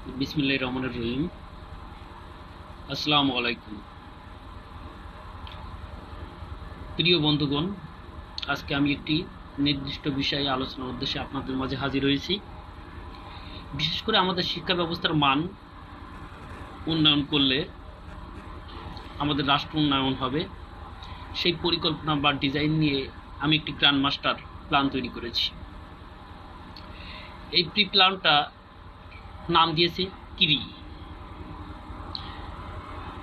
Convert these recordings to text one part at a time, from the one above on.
বিসমিল্লাহির রহমানির রহিম। আসসালামু আলাইকুম। প্রিয় বন্ধুগণ, আজকে আমি একটি নির্দিষ্ট বিষয়ে আলোচনার উদ্দেশ্যে আপনাদের মাঝে হাজির হয়েছি। বিশেষ করে আমাদের শিক্ষা ব্যবস্থার মান উন্নয়ন করলে আমাদের রাষ্ট্র উন্নয়ন হবে, সেই পরিকল্পনা বা ডিজাইন নিয়ে আমি একটি গ্র্যান্ড মাস্টার প্ল্যান তৈরি করেছি। এই প্রি প্ল্যানটা নাম দিয়েছি কিরি।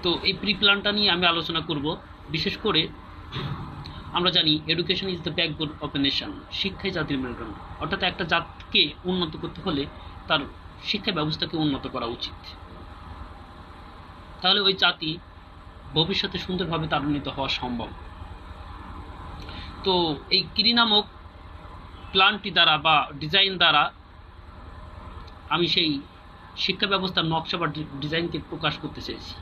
তো এই প্রি প্ল্যানটা নিয়ে আমি আলোচনা করব। বিশেষ করে আমরা জানি education is the backbone of a nation. শিক্ষাই জাতির মেরুদণ্ড। অর্থাৎ একটা জাতিকে উন্নত করতে হলে তার শিক্ষা ব্যবস্থাকে উন্নত করা উচিত, তাহলে ওই জাতি ভবিষ্যতে সুন্দরভাবে তারান্বিত হওয়া সম্ভব। তো এই কিরি নামক প্ল্যানটি দ্বারা বা ডিজাইন দ্বারা আমি সেই শিক্ষা ব্যবস্থার নকশা বা ডিজাইনকে প্রকাশ করতে চেয়েছি।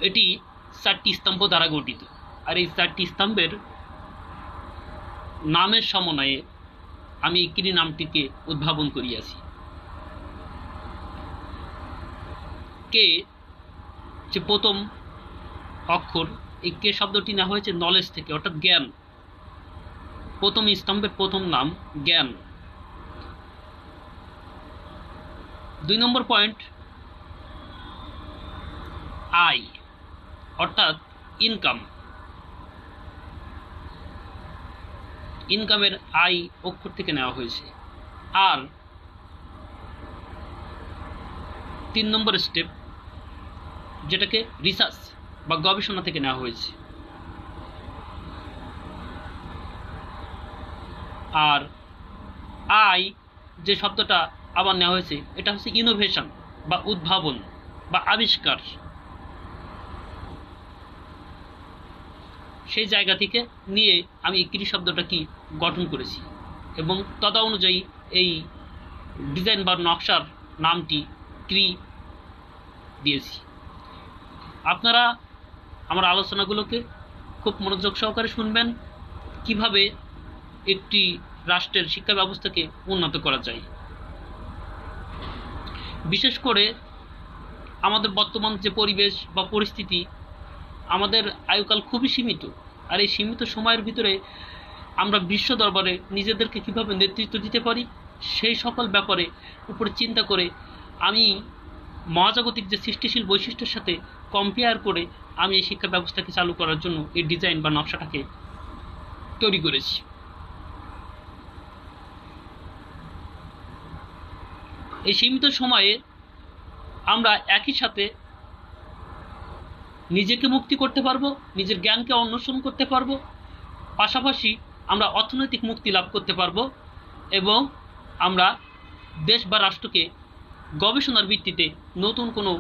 এটি 4টি স্তম্ভ দ্বারা গঠিত, আর এই 4টি স্তম্ভের নামের সমন্বয়ে আমি এই কিরি নামটিকে উদ্ভাবন করিয়াছি। কে যে প্রথম অক্ষর, এই কে শব্দটি নেওয়া হয়েছে নলেজ থেকে, অর্থাৎ জ্ঞান। প্রথম স্তম্ভের প্রথম নাম জ্ঞান। 2 নম্বর পয়েন্ট আই, অর্থাৎ ইনকাম। ইনকামের আই অক্ষর থেকে নেওয়া হয়েছে। আর 3 নম্বর স্টেপ, যেটাকে রিসার্চ বা গবেষণা থেকে নেওয়া হয়েছে। আর আই যে শব্দটা আবার নেওয়া হয়েছে, এটা হচ্ছে ইনোভেশন বা উদ্ভাবন বা আবিষ্কার। সেই জায়গা থেকে নিয়ে আমি এই কিরি শব্দটা কি গঠন করেছি এবং তদা অনুযায়ী এই ডিজাইন বা নকশার নামটি কিরি দিয়েছি। আপনারা আমার আলোচনাগুলোকে খুব মনোযোগ সহকারে শুনবেন, কিভাবে একটি রাষ্ট্রের শিক্ষা ব্যবস্থাকে উন্নত করা যায়। বিশেষ করে আমাদের বর্তমান যে পরিবেশ বা পরিস্থিতি, আমাদের আয়ুকাল খুবই সীমিত। আর এই সীমিত সময়ের ভিতরে আমরা বিশ্ব দরবারে নিজেদেরকে কিভাবে নেতৃত্ব দিতে পারি, সেই সকল ব্যাপারে উপরে চিন্তা করে আমি মহাজাগতিক যে সৃষ্টিশীল বৈশিষ্ট্যের সাথে কম্পেয়ার করে আমি এই শিক্ষা ব্যবস্থাকে চালু করার জন্য এই ডিজাইন বা নকশাটাকে তৈরি করেছি। এই সীমিত সময়ে আমরা একই সাথে নিজেকে মুক্তি করতে পারবো, নিজের জ্ঞানকে অন্বেষণ করতে পারবো, পাশাপাশি আমরা অর্থনৈতিক মুক্তি লাভ করতে পারবো এবং আমরা দেশ বা রাষ্ট্রকে গবেষণার ভিত্তিতে নতুন কোনো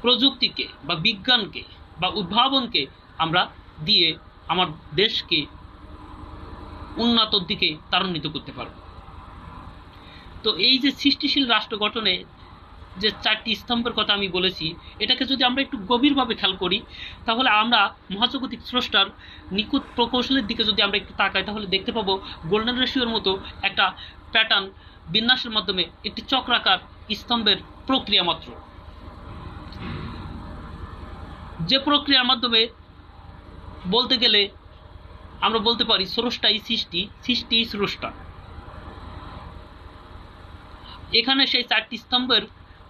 প্রযুক্তিকে বা বিজ্ঞানকে বা উদ্ভাবনকে আমরা দিয়ে আমার দেশকে উন্নতর দিকে ত্বরান্বিত করতে পারবো। তো এই যে সৃষ্টিশীল রাষ্ট্র গঠনে যে 4টি স্তম্ভের কথা আমি বলেছি, এটাকে যদি আমরা একটু গভীরভাবে খেয়াল করি, তাহলে আমরা মহাজাগতিক স্রষ্টার নিখুঁত প্রকৌশলের দিকে যদি আমরা একটু তাকাই, তাহলে দেখতে পাবো গোল্ডেন রেশিওর মতো একটা প্যাটার্ন বিন্যাসের মাধ্যমে একটি চক্রাকার স্তম্ভের প্রক্রিয়া মাত্র, যে প্রক্রিয়ার মাধ্যমে বলতে গেলে আমরা বলতে পারি স্রষ্টাই সৃষ্টি, সৃষ্টি স্রষ্টা। এখানে সেই 4টি স্তম্ভের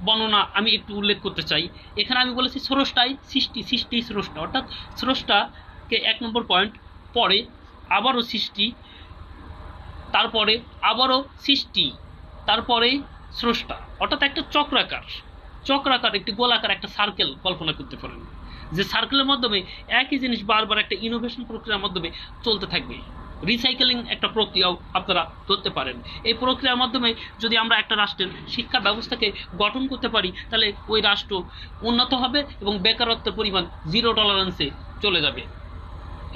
বর্ণনা আমি একটু উল্লেখ করতে চাই। এখানে আমি বলেছি স্রষ্টাই সৃষ্টি, সৃষ্টি স্রষ্টা, অর্থাৎ স্রষ্টাকে 1 নম্বর পয়েন্ট, পরে আবারও সৃষ্টি, তারপরে আবারও সৃষ্টি, তারপরে স্রষ্টা। অর্থাৎ একটা চক্রাকার একটি গোলাকার একটা সার্কেল কল্পনা করতে পারেন, যে সার্কেলের মাধ্যমে একই জিনিস বারবার একটা ইনোভেশন প্রক্রিয়ার মাধ্যমে চলতে থাকবে। রিসাইকেলিং একটা প্রক্রিয়াও আপনারা ধরতে পারেন। এই প্রক্রিয়ার মাধ্যমে যদি আমরা একটা রাষ্ট্রের শিক্ষা ব্যবস্থাকে গঠন করতে পারি, তাহলে ওই রাষ্ট্র উন্নত হবে এবং বেকারত্বের পরিমাণ 0 টলারেন্সে চলে যাবে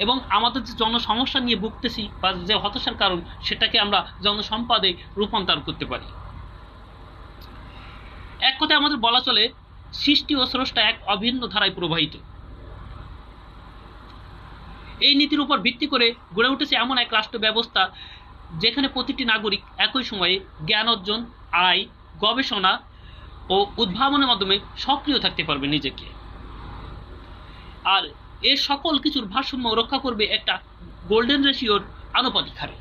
এবং আমাদের যে জনসমস্যা নিয়ে ভুগতেছি বা যে হতাশার কারণ, সেটাকে আমরা জনসম্পদে রূপান্তর করতে পারি। এক কথায় আমাদের বলা চলে সৃষ্টি ও স্রষ্টা এক অভিন্ন ধারায় প্রবাহিত। এই নীতির উপর ভিত্তি করে গড়ে উঠেছে এমন এক রাষ্ট্র ব্যবস্থা যেখানে প্রতিটি নাগরিক একই সময়ে জ্ঞান অর্জন, আয়, গবেষণা ও উদ্ভাবনের মাধ্যমে সক্রিয় থাকতে পারবে নিজেকে। আর এ সকল কিছুর ভারসাম্য রক্ষা করবে একটা গোল্ডেন রেশিওর আনুপাতিক হারে,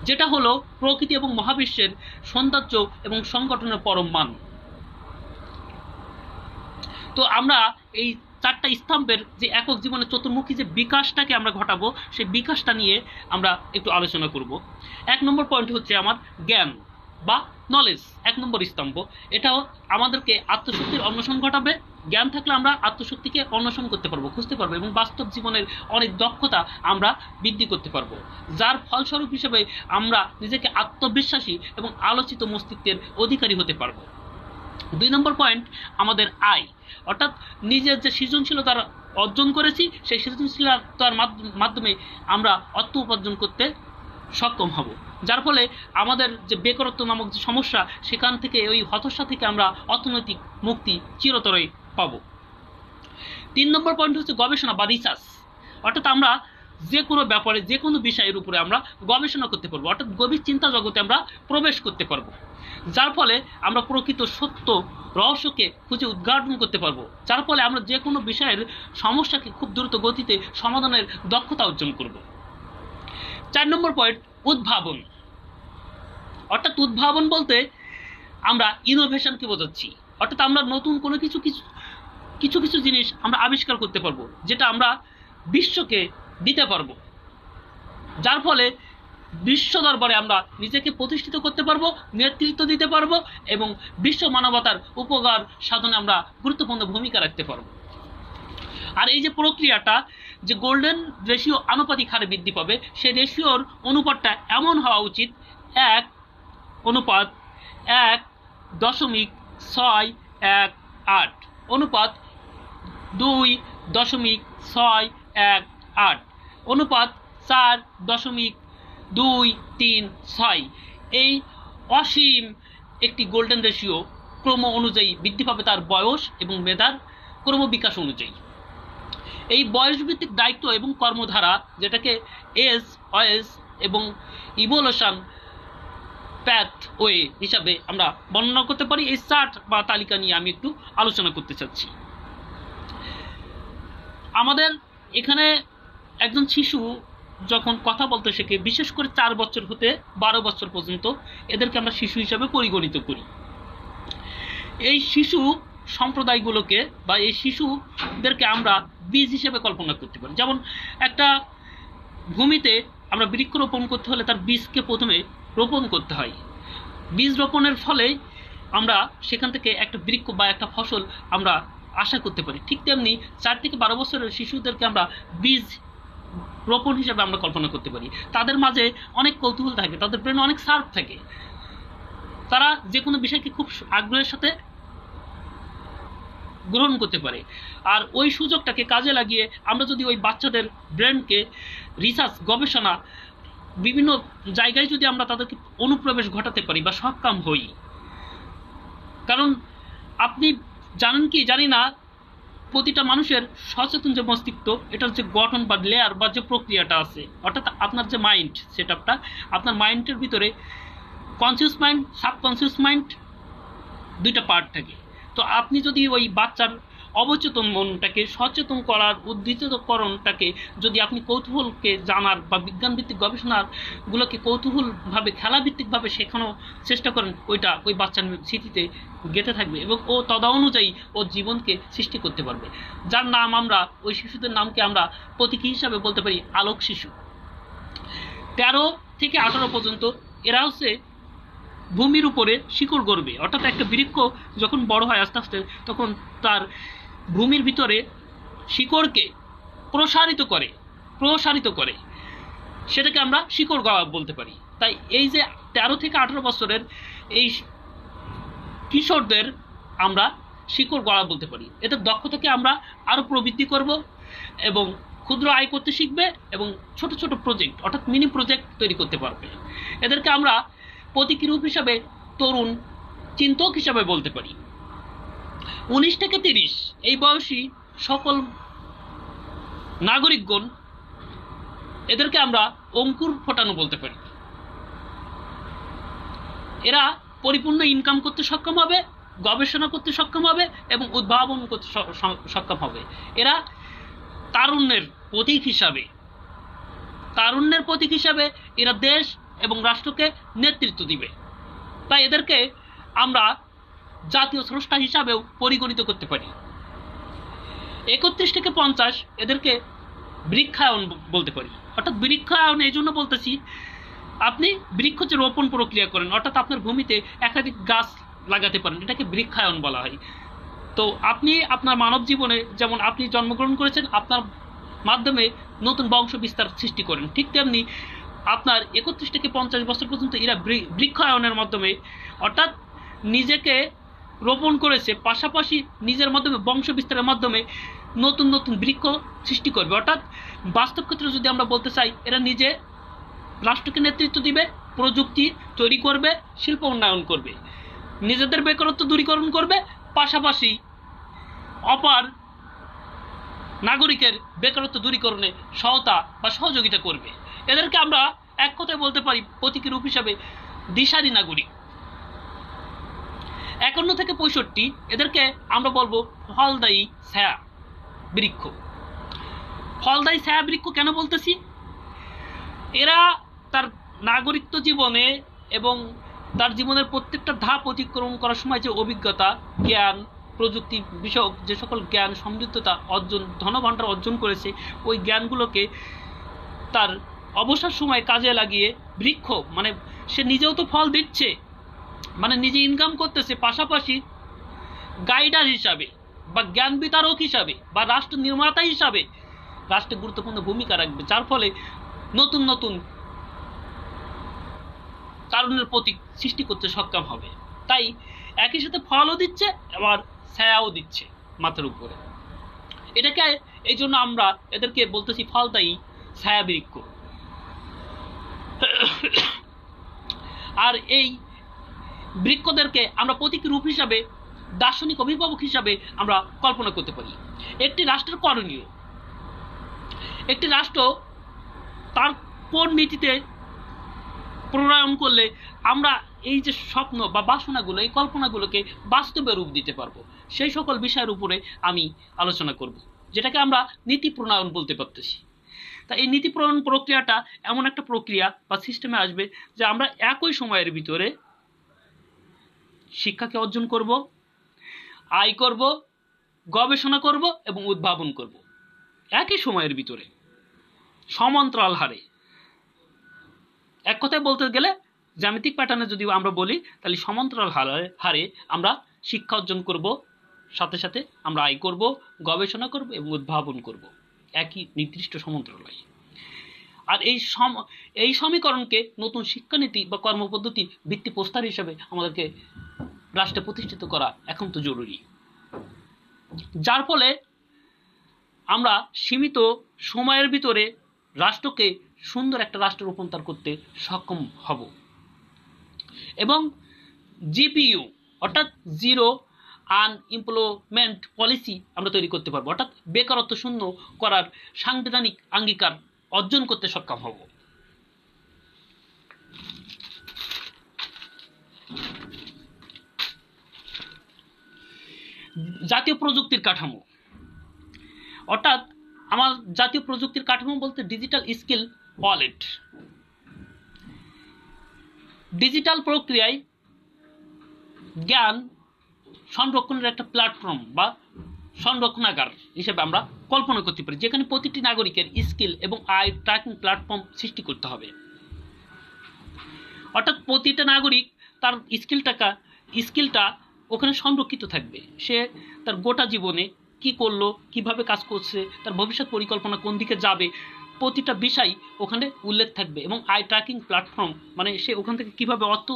যেটা হলো প্রকৃতি এবং মহাবিশ্বের সৌন্দর্য এবং সংগঠনের পরম মান। তো আমরা এই 4টা স্তম্ভের যে একক জীবনের চতুর্মুখী যে বিকাশটাকে আমরা ঘটাবো, সেই বিকাশটা নিয়ে আমরা একটু আলোচনা করব। 1 নম্বর পয়েন্ট হচ্ছে আমার জ্ঞান বা নলেজ, 1 নম্বর স্তম্ভ। এটাও আমাদেরকে আত্মশক্তির অন্বেষণ ঘটাবে। জ্ঞান থাকলে আমরা আত্মশক্তিকে অন্বেষণ করতে পারবো, খুঁজতে পারবো এবং বাস্তব জীবনের অনেক দক্ষতা আমরা বৃদ্ধি করতে পারবো, যার ফলস্বরূপ হিসেবে আমরা নিজেকে আত্মবিশ্বাসী এবং আলোচিত মস্তিষ্কের অধিকারী হতে পারবো। 2 নম্বর পয়েন্ট আমাদের আয়, অর্থাৎ নিজের যে সৃজনশীলতা অর্জন করেছি সেই সৃজনশীলতার মাধ্যমে আমরা অর্থ উপার্জন করতে সক্ষম হব, যার ফলে আমাদের যে বেকারত্ব নামক যে সমস্যা, সেখান থেকে ওই হতাশা থেকে আমরা অর্থনৈতিক মুক্তি চিরতরে পাব। 3 নম্বর পয়েন্ট হচ্ছে গবেষণা বা রিসার্চ, অর্থাৎ আমরা যে কোনো ব্যাপারে যে কোনো বিষয়ের উপরে আমরা গবেষণা করতে পারবো, অর্থাৎ গভীর চিন্তা জগতে আমরা প্রবেশ করতে পারবো, যার ফলে আমরা প্রকৃত সত্য রহস্যকে খুঁজে উদ্ঘাটন করতে পারবো, যার ফলে আমরা যে কোনো বিষয়ের সমস্যাকে খুব দ্রুত গতিতে সমাধানের দক্ষতা অর্জন করব। 4 নম্বর পয়েন্ট উদ্ভাবন, অর্থাৎ উদ্ভাবন বলতে আমরা ইনোভেশনকে বোঝাচ্ছি, অর্থাৎ আমরা নতুন কোনো কিছু জিনিস আমরা আবিষ্কার করতে পারবো, যেটা আমরা বিশ্বকে দিতে পারবো, যার ফলে বিশ্ব দরবারে আমরা নিজেকে প্রতিষ্ঠিত করতে পারবো, নেতৃত্ব দিতে পারবো এবং বিশ্ব মানবতার উপকার সাধনে আমরা গুরুত্বপূর্ণ ভূমিকা রাখতে পারবো। আর এই যে প্রক্রিয়াটা যে গোল্ডেন রেশিও আনুপাতিক হারে বৃদ্ধি পাবে, সেই রেশিওর অনুপাতটা এমন হওয়া উচিত 1:1.618 অনুপাত 2.618 অনুপাত 4.236। এই অসীম একটি গোল্ডেন রেশিও ক্রম অনুযায়ী বৃদ্ধি পাবে তার বয়স এবং মেধার ক্রমবিকাশ অনুযায়ী। এই বয়সভিত্তিক দায়িত্ব এবং কর্মধারা, যেটাকে এজ ওয়েস এবং ইভোলিউশন প্যাথওয়ে হিসাবে আমরা বর্ণনা করতে পারি, এই চার্ট বা তালিকা নিয়ে আমি একটু আলোচনা করতে চাচ্ছি। আমাদের এখানে একজন শিশু যখন কথা বলতে শেখে, বিশেষ করে 4 বছর হতে 12 বছর পর্যন্ত এদেরকে আমরা শিশু হিসাবে পরিগণিত করি। এই শিশু সম্প্রদায়গুলোকে বা এই শিশুদেরকে আমরা বীজ হিসেবে কল্পনা করতে পারি। যেমন একটা ভূমিতে আমরা বৃক্ষ রোপণ করতে হলে তার বীজকে প্রথমে রোপণ করতে হয়, বীজ রোপণের ফলে আমরা সেখান থেকে একটা বৃক্ষ বা একটা ফসল আমরা আশা করতে পারি। ঠিক তেমনি 4 থেকে 12 বছরের শিশুদেরকে আমরা বীজ রোপণ হিসেবে আমরা কল্পনা করতে পারি। তাদের মাঝে অনেক কৌতূহল থাকে, তাদের ব্রেনে অনেক শার্প থাকে, তারা যে কোনো বিষয়কে খুব আগ্রহের সাথে গ্রহণ করতে পারে। আর ওই সুযোগটাকে কাজে লাগিয়ে আমরা যদি ওই বাচ্চাদের ব্রেনকে রিসার্চ, গবেষণা, বিভিন্ন জায়গায় যদি আমরা তাদেরকে অনুপ্রবেশ ঘটাতে পারি বা সক্ষম হই, কারণ আপনি জানেন কি জানি না, প্রতিটা মানুষের সচেতন যে মস্তিষ্ক, এটার যে গঠন বা লেয়ার বা যে প্রক্রিয়াটা আছে, অর্থাৎ আপনার যে মাইন্ড সেটআপটা, আপনার মাইন্ডের ভিতরে কনসিয়াস মাইন্ড, সাবকনসিয়াস মাইন্ড, 2টা পার্ট থাকে। তো আপনি যদি ওই বাচ্চার অবচেতন মনটাকে সচেতন করার, উদ্দীপিতকরণটাকে যদি আপনি কৌতূহলকে জানার বা বিজ্ঞানভিত্তিক গবেষণাগুলোকে কৌতূহলভাবে, খেলাভিত্তিকভাবে শেখানোর চেষ্টা করেন, ওই বাচ্চার স্মৃতিতে গেঁথে থাকবে এবং ও তদনুযায়ী ও জীবনকে সৃষ্টি করতে পারবে, যার নাম আমরা, ওই শিশুদের নামকে আমরা প্রতীকী হিসাবে বলতে পারি আলোক শিশু। 13 থেকে 18 পর্যন্ত এরা হচ্ছে ভূমির উপরে শিকড় গড়বে, অর্থাৎ একটা বৃক্ষ যখন বড় হয় আস্তে আস্তে, তখন তার ভূমির ভিতরে শিকড়কে প্রসারিত করে, সেটাকে আমরা শিকড় গড়া বলতে পারি। তাই এই যে 13 থেকে 18 বছরের এই কিশোরদের আমরা শিকড় গড়া বলতে পারি। এদের দক্ষতাকে আমরা আরো প্রবৃদ্ধি করব এবং ক্ষুদ্র আয় করতে শিখবে এবং ছোট ছোট প্রজেক্ট, অর্থাৎ মিনি প্রজেক্ট তৈরি করতে পারবে। এদেরকে আমরা প্রতীকী রূপ হিসাবে তরুণ চিন্তক হিসাবে বলতে পারি। 19 থেকে 30 এই বয়সী সকল নাগরিকগণ, এদেরকে আমরা অঙ্কুর ফোটানো বলতে পারি। এরা পরিপূর্ণ ইনকাম করতে সক্ষম হবে, গবেষণা করতে সক্ষম হবে এবং উদ্ভাবন করতে সক্ষম হবে। এরা তারুণ্যের প্রতীক হিসাবে এরা দেশ এবং রাষ্ট্রকে নেতৃত্ব দিবে। তাই এদেরকে আমরা জাতীয় স্রষ্টা হিসাবেও পরিগণিত করতে পারি। 31 থেকে 50 এদেরকে বৃক্ষায়ন বলতে পারি। অর্থাৎ বৃক্ষায়ন এই জন্য বলতেছি, আপনি বৃক্ষ যে রোপণ প্রক্রিয়া করেন, অর্থাৎ আপনার ভূমিতে একাধিক গাছ লাগাতে পারেন, এটাকে বৃক্ষায়ন বলা হয়। তো আপনি আপনার মানব জীবনে যেমন আপনি জন্মগ্রহণ করেছেন, আপনার মাধ্যমে নতুন বংশ বিস্তার সৃষ্টি করেন, ঠিক তেমনি আপনার 31 থেকে 50 বছর পর্যন্ত এরা বৃক্ষায়নের মাধ্যমে অর্থাৎ নিজেকে রোপণ করেছে, পাশাপাশি নিজের মাধ্যমে বংশ বিস্তারের মাধ্যমে নতুন নতুন বৃক্ষ সৃষ্টি করবে। অর্থাৎ বাস্তব ক্ষেত্রে যদি আমরা বলতে চাই, এরা নিজে রাষ্ট্রকে নেতৃত্ব দিবে, প্রযুক্তি তৈরি করবে, শিল্প উন্নয়ন করবে, নিজেদের বেকারত্ব দূরীকরণ করবে, পাশাপাশি অপার নাগরিকের বেকারত্ব দূরীকরণে সহায়তা বা সহযোগিতা করবে। এদেরকে আমরা এক কথায় বলতে পারি প্রতীকী রূপ হিসাবে দিশারি নাগরিক। 51 থেকে 65 এদেরকে আমরা বলবো ফলদায়ী ছায়া বৃক্ষ। ফলদায়ী ছায়া বৃক্ষ কেন বলতেছি? এরা তার নাগরিকত্ব জীবনে এবং তার জীবনের প্রত্যেকটা ধাপ অতিক্রম করার সময় যে অভিজ্ঞতা, জ্ঞান, প্রযুক্তি বিষয়ক যে সকল জ্ঞান সমৃদ্ধতা অর্জন, ধনভাণ্ডার অর্জন করেছে, ওই জ্ঞানগুলোকে তার অবসর সময় কাজে লাগিয়ে বৃক্ষ মানে সে নিজেও তো ফল দিচ্ছে, মানে নিজে ইনকাম করতেছে, পাশাপাশি গাইডার হিসাবে বা জ্ঞান বিতারক হিসাবে বা রাষ্ট্র নির্মাতা হিসাবে রাষ্ট্রে গুরুত্বপূর্ণ ভূমিকা রাখবে, যার ফলে নতুন নতুন কারণের প্রতীক সৃষ্টি করতে সক্ষম হবে। তাই একই সাথে ফলও দিচ্ছে, আবার ছায়াও দিচ্ছে মাথার উপরে। এটাকে এই জন্য আমরা এদেরকে বলতেছি ফলদায়ী ছায়া বৃক্ষ। আর এই বৃক্ষদেরকে আমরা প্রতীকী রূপ হিসাবে, দার্শনিক অভিভাবক হিসাবে আমরা কল্পনা করতে পারি। একটি রাষ্ট্রের করণীয়, একটি রাষ্ট্র তার কোন নীতিতে প্রণয়ন করলে আমরা এই যে স্বপ্ন বা বাসনাগুলো, এই কল্পনাগুলোকে বাস্তবে রূপ দিতে পারবো, সেই সকল বিষয়ের উপরে আমি আলোচনা করব, যেটাকে আমরা নীতি প্রণয়ন বলতে পারতেছি। তা এই নীতি প্রণয়ন প্রক্রিয়াটা এমন একটা প্রক্রিয়া বা সিস্টেমে আসবে যে আমরা একই সময়ের ভিতরে শিক্ষাকে অর্জন করব, আয় করব, গবেষণা করব এবং উদ্ভাবন করব, একই সময়ের ভিতরে সমান্তরাল হারে। এক কথায় বলতে গেলে জ্যামিতিক প্যাটার্নে যদি আমরা বলি, তাহলে সমান্তরাল হারে আমরা শিক্ষা অর্জন করব, সাথে সাথে আমরা আয় করব, গবেষণা করব এবং উদ্ভাবন করব, একই নির্দিষ্ট সমান্তরালে। আর এই সমীকরণকে নতুন শিক্ষানীতি বা কর্মপদ্ধতি ভিত্তিপ্রস্তর হিসেবে আমাদেরকে রাষ্ট্রে প্রতিষ্ঠিত করা এখন তো জরুরি, যার ফলে আমরা সীমিত সময়ের ভিতরে রাষ্ট্রকে সুন্দর একটা রাষ্ট্রে রূপান্তর করতে সক্ষম হব এবং জিপিইউ অর্থাৎ জিরো আনএমপ্লয়মেন্ট পলিসি আমরা তৈরি করতে পারবো, অর্থাৎ বেকারত্ব শূন্য করার সাংবিধানিক অঙ্গীকার অর্জন করতে সক্ষম হব। জাতীয় প্রযুক্তির কাঠামো, অর্থাৎ আমার জাতীয় প্রযুক্তির কাঠামো বলতে ডিজিটাল স্কিল ওয়ালেট। ডিজিটাল প্রক্রিয়ায় জ্ঞান সংরক্ষণের একটা প্ল্যাটফর্ম বা সংরক্ষণাগার হিসেবে আমরা কল্পনা করতে পারি, যেখানে প্রতিটি নাগরিকের স্কিল এবং আয় ট্র্যাকিং প্ল্যাটফর্ম সৃষ্টি করতে হবে। অর্থাৎ প্রতিটা নাগরিক তার স্কিলটা ওখানে সংরক্ষিত থাকবে, সে তার গোটা জীবনে কি করলো, কিভাবে কাজ করছে, তার ভবিষ্যৎ পরিকল্পনা কোন দিকে যাবে, প্রতিটা বিষয় ওখানে উল্লেখ থাকবে এবং আই ট্র্যাকিং প্ল্যাটফর্ম মানে সে ওখান থেকে কিভাবে অর্থ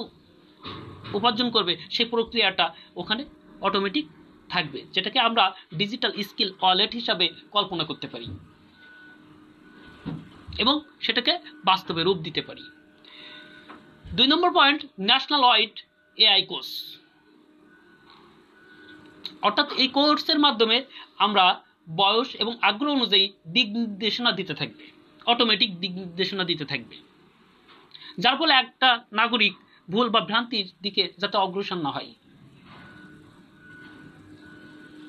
উপার্জন করবে সেই প্রক্রিয়াটা ওখানে অটোমেটিক থাকবে, যেটাকে আমরা ডিজিটাল স্কিল ওয়ালেট হিসাবে কল্পনা করতে পারি এবং সেটাকে বাস্তবে রূপ দিতে পারি। 2 নম্বর point, national wide AI course. অর্থাৎ এই কোর্সের মাধ্যমে আমরা বয়স এবং আগ্রহ অনুযায়ী দিক নির্দেশনা দিতে থাকবে। অটোমেটিক দিক নির্দেশনা দিতে থাকবে, যার ফলে একটা নাগরিক ভুল বা ভ্রান্তির দিকে যাতে অগ্রসর না হয়,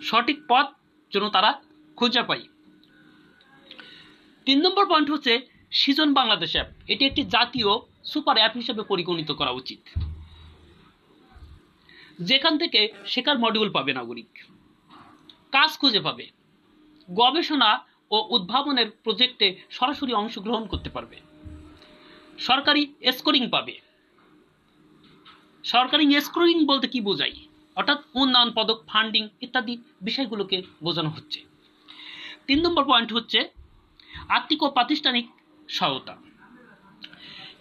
সঠিক পথ যেন তারা খুঁজে পায়। 3 নম্বর পয়েন্ট হচ্ছে সৃজন বাংলাদেশ অ্যাপ। এটি একটি জাতীয় সুপার অ্যাপ হিসেবে পরিগণিত করা উচিত, যেখান থেকে শেখার মডিউল পাবে নাগরিক, কাজ খুঁজে পাবে, গবেষণা ও উদ্ভাবনের প্রজেক্টে সরাসরি অংশগ্রহণ করতে পারবে, সরকারি স্কোরিং পাবে। সরকারি স্কোরিং বলতে কি বোঝায়, অর্থাৎ উন্নয়ন পদক, ফান্ডিং ইত্যাদি বিষয়গুলোকে বোঝানো হচ্ছে। 3 নম্বর পয়েন্ট হচ্ছে আর্থিক ও প্রাতিষ্ঠানিক সহায়তা।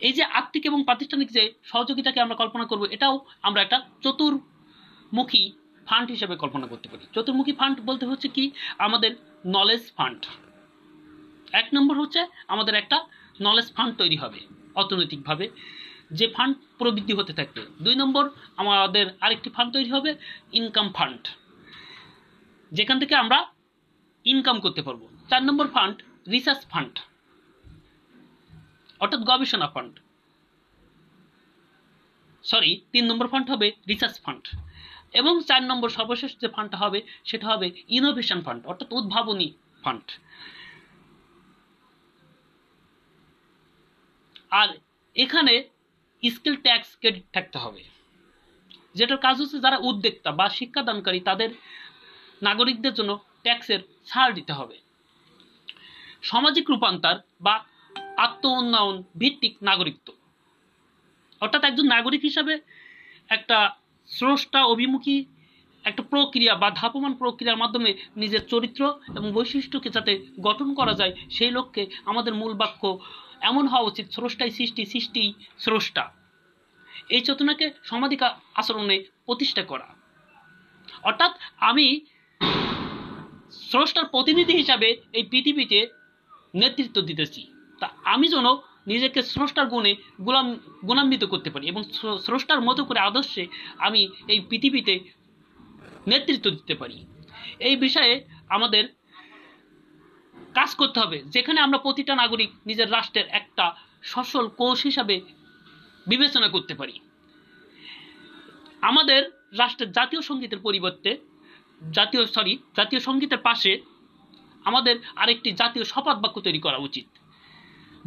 এই যে আর্থিক এবং প্রাতিষ্ঠানিক যে সহযোগিতাকে আমরা কল্পনা করব, এটাও আমরা একটা চতুর্মুখী ফান্ড হিসেবে কল্পনা করতে পারি। চতুর্মুখী ফান্ড বলতে হচ্ছে কি, আমাদের নলেজ ফান্ড। 1 নম্বর হচ্ছে আমাদের একটা নলেজ ফান্ড তৈরি হবে অর্থনৈতিকভাবে, যে ফান্ড প্রবৃদ্ধি হতে থাকবে। 2 নম্বর আমাদের আরেকটি ফান্ড তৈরি হবে ইনকাম ফান্ড, যেখান থেকে আমরা ইনকাম করতে পারবো। 4 নম্বর ফান্ড রিসার্চ ফান্ড, অর্থাৎ গবেষণা ফান্ড। 3 নম্বর ফান্ড হবে রিসার্চ ফান্ড, এবং 4 নম্বর সর্বশেষ যে ফান্ডটা হবে সেটা হবে ইনোভেশন ফান্ড, অর্থাৎ উদ্ভাবনী ফান্ড। আর এখানে স্কিল ট্যাক্স ক্রেডিট থাকতে হবে, যেটার কাজ হচ্ছে যারা উদ্যোক্তা বা শিক্ষাদানকারী তাদের নাগরিকদের জন্য ট্যাক্সের ছাড় দিতে হবে। সামাজিক রূপান্তর বা আত্ম উন্নয়ন ভিত্তিক নাগরিকত্ব, অর্থাৎ একজন নাগরিক হিসাবে একটা স্রষ্টা অভিমুখী একটা প্রক্রিয়া বা ধাপমান প্রক্রিয়ার মাধ্যমে নিজের চরিত্র এবং বৈশিষ্ট্যকে যাতে গঠন করা যায়, সেই লক্ষ্যে আমাদের মূল বাক্য এমন হওয়া উচিত, স্রষ্টাই সৃষ্টি, সৃষ্টি স্রষ্টা। এই চেতনাকে সামাজিক আচরণে প্রতিষ্ঠা করা, অর্থাৎ আমি স্রষ্টার প্রতিনিধি হিসাবে এই পৃথিবীতে নেতৃত্ব দিতেছি, তা আমি যেন নিজেকে স্রষ্টার গুণে গুণান্বিত করতে পারি এবং স্রষ্টার মতো করে আদর্শে আমি এই পৃথিবীতে নেতৃত্ব দিতে পারি। এই বিষয়ে আমাদের কাজ করতে হবে, যেখানে আমরা প্রতিটা নাগরিক নিজের রাষ্ট্রের একটা সফল কোষ হিসাবে বিবেচনা করতে পারি। আমাদের রাষ্ট্রের জাতীয় সঙ্গীতের পরিবর্তে জাতীয় সঙ্গীতের পাশে আমাদের আরেকটি জাতীয় শপথ বাক্য তৈরি করা উচিত,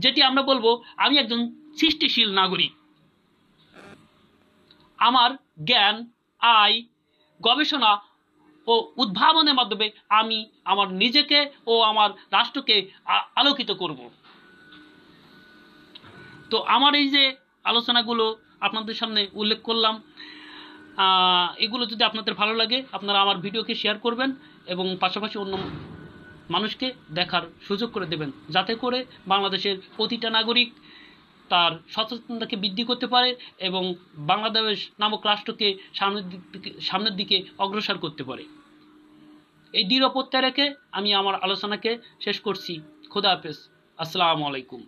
যেটি আমরা বলবো, আমি একজন সৃষ্টিশীল নাগরিক, আমার জ্ঞান, আয়, গবেষণা ও উদ্ভাবনের মাধ্যমে আমি আমার নিজেকে ও আমার রাষ্ট্রকে আলোকিত করব। তো আমার এই যে আলোচনাগুলো আপনাদের সামনে উল্লেখ করলাম, এগুলো যদি আপনাদের ভালো লাগে আপনারা আমার ভিডিওকে শেয়ার করবেন এবং পাশাপাশি অন্য মানুষকে দেখার সুযোগ করে দেবেন, যাতে করে বাংলাদেশের প্রতিটা নাগরিক তার সচেতনতাকে বৃদ্ধি করতে পারে এবং বাংলাদেশ নামক রাষ্ট্রকে সামনের দিকে অগ্রসর করতে পারে। এই দৃঢ় প্রত্যয় রেখে আমি আমার আলোচনাকে শেষ করছি। খোদা হাফেজ। আসসালামু আলাইকুম।